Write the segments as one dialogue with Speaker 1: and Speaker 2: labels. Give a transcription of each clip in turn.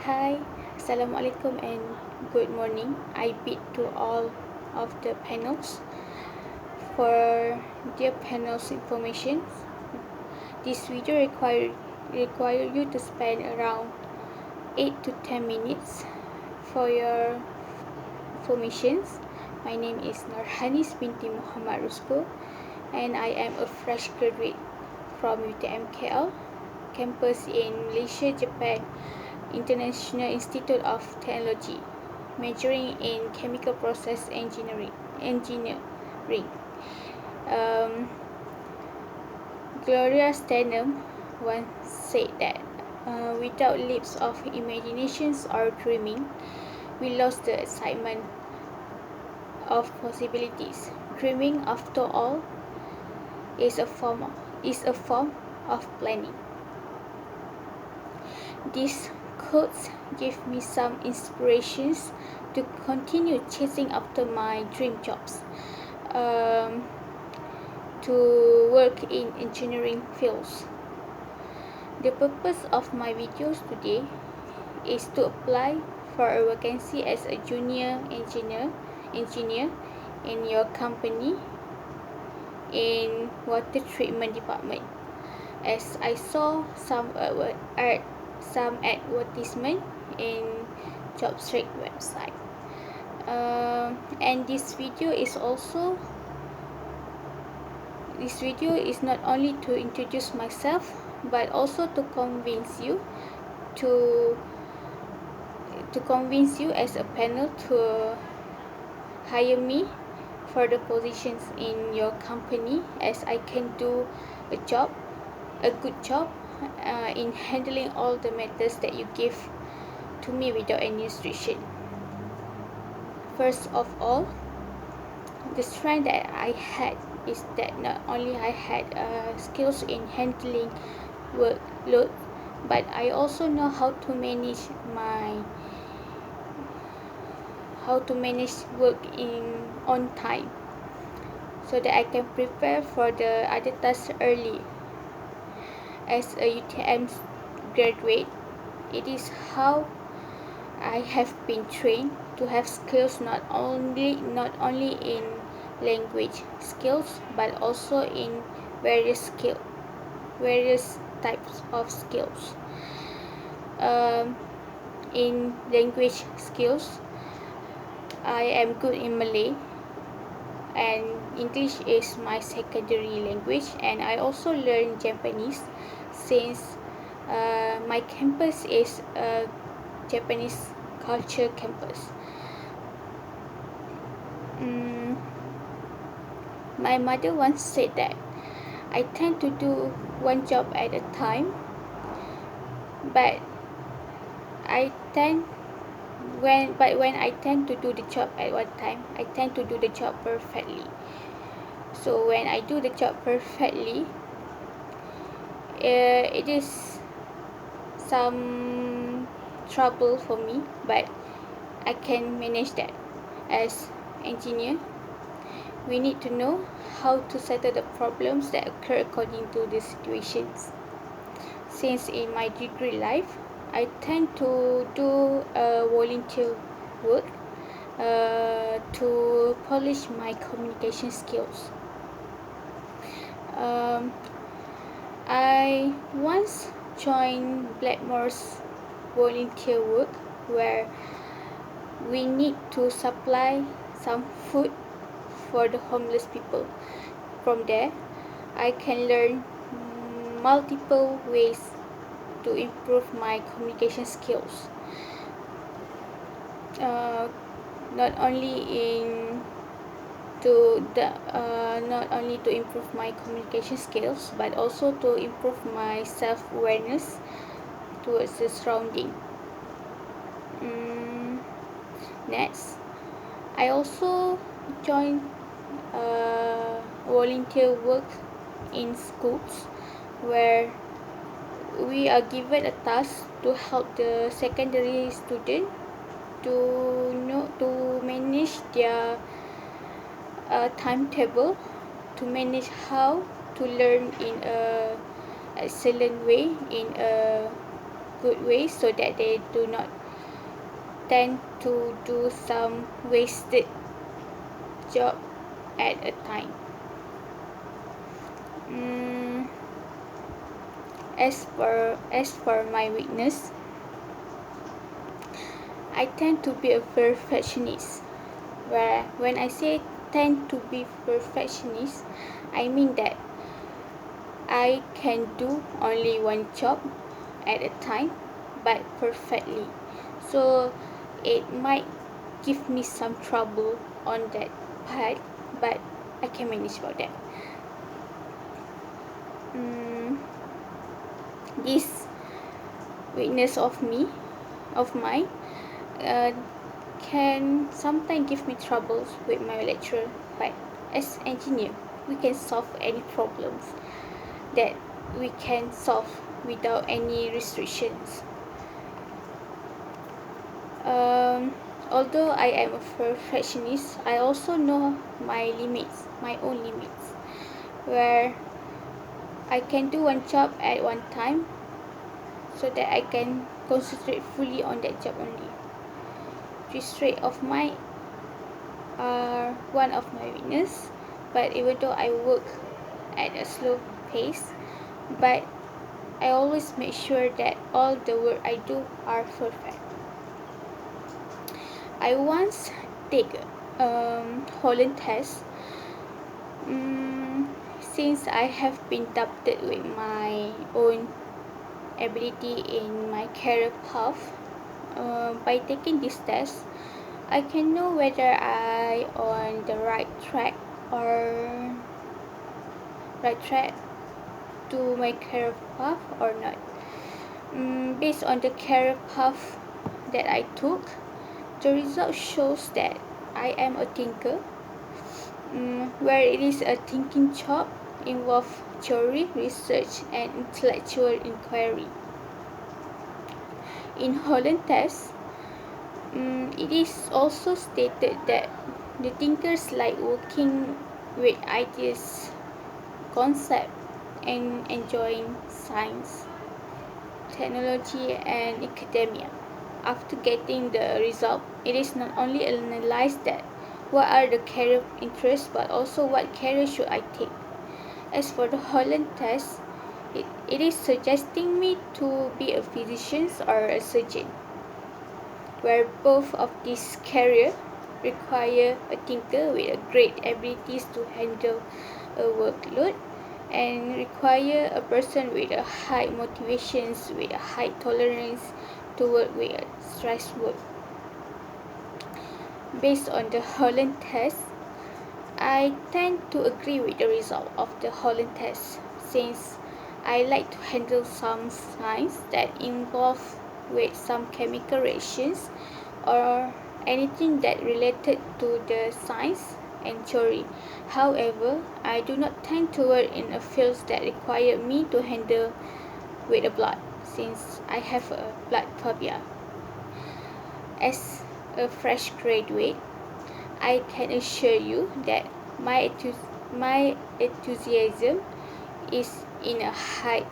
Speaker 1: Hi, Assalamualaikum and good morning. I bid to all of the panels for their panel's information. This video require you to spend around 8 to 10 minutes for your informations. My name is Norhanis binti Muhammad Rusko and I am a fresh graduate from UTM KL campus in Malaysia, Japan, International Institute of Technology, majoring in chemical process engineering. Gloria Steinem once said that without leaps of imaginations or dreaming, we lost the excitement of possibilities. Dreaming, after all, is a form of planning. These quotes give me some inspirations to continue chasing after my dream jobs, to work in engineering fields. The purpose of my videos today is to apply for a vacancy as a junior engineer in your company in water treatment department, as I saw some advertisement in JobStreet website. And this video is not only to introduce myself, but also to convince you as a panel to hire me for the positions in your company, as I can do a good job in handling all the matters that you give to me without any restriction. First of all, the strength that I had is that not only I had skills in handling workload, but I also know how to manage work on time, so that I can prepare for the other tasks early. As a UTM graduate, it is how I have been trained to have skills not only in language skills, but also in various types of skills. In language skills, I am good in Malay, and English is my secondary language, and I also learn Japanese since my campus is a Japanese culture campus. My mother once said that I tend to do one job at a time, but when I tend to do the job at one time, I tend to do the job perfectly. So when I do the job perfectly, it is some trouble for me, but I can manage that. As engineer, we need to know how to settle the problems that occur according to the situations. Since in my degree life, I tend to do volunteer work to polish my communication skills. I once joined Blackmore's volunteer work, where we need to supply some food for the homeless people. From there, I can learn multiple ways to improve my communication skills. Not only to improve my communication skills, but also to improve my self-awareness towards the surrounding. Next, I also joined volunteer work in schools, where we are given a task to help the secondary student to manage their timetable, to manage how to learn in a excellent way, in a good way so that they do not tend to do some wasted job at a time. As for my weakness, I tend to be a perfectionist. Where when I say tend to be perfectionist, I mean that I can do only one job at a time, but perfectly. So it might give me some trouble on that part, but I can manage about that. This weakness of mine, can sometimes give me troubles with my lecturer, but as engineer, we can solve any problems that we can solve without any restrictions. Although I am a perfectionist, I also know my own limits, where I can do one job at one time so that I can concentrate fully on that job only. These traits of mine are one of my weakness, but even though I work at a slow pace, but I always make sure that all the work I do are perfect. I once take Holland test. Since I have been doubted with my own ability in my career path, by taking this test, I can know whether I on the right track to my career path or not. Based on the career path that I took, the result shows that I am a thinker, where it is a thinking job involve theory, research, and intellectual inquiry. In Holland test, it is also stated that the thinkers like working with ideas, concept, and enjoying science, technology, and academia. After getting the result, it is not only analyzed that what are the career interests, but also what career should I take. As for the Holland test, it is suggesting me to be a physician or a surgeon, where both of these careers require a thinker with a great abilities to handle a workload, and require a person with a high motivations, with a high tolerance to work with stress work. Based on the Holland test, I tend to agree with the result of the Holland test, since I like to handle some science that involve with some chemical reactions or anything that related to the science and theory. However, I do not tend to work in a field that require me to handle with the blood, since I have a blood phobia. As a fresh graduate, I can assure you that my enthusiasm is in a height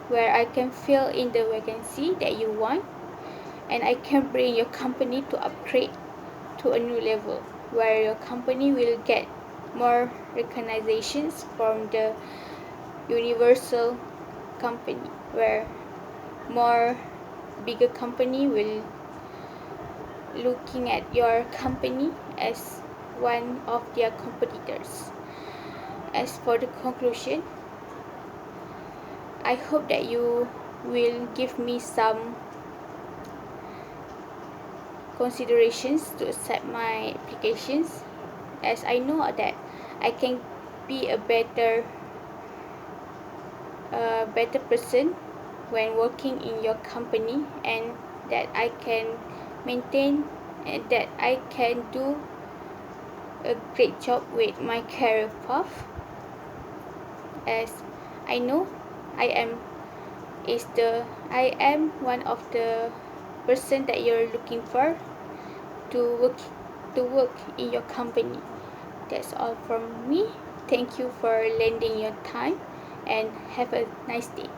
Speaker 1: where I can fill in the vacancy that you want, and I can bring your company to upgrade to a new level, where your company will get more recognitions from the universal company, where more bigger company will looking at your company as one of their competitors. As for the conclusion, I hope that you will give me some considerations to accept my applications, as I know that I can be a better person when working in your company, and that I can maintain and that I can do a great job with my career path, as I know I am one of the person that you're looking for to work in your company. That's all from me. Thank you for lending your time, and have a nice day.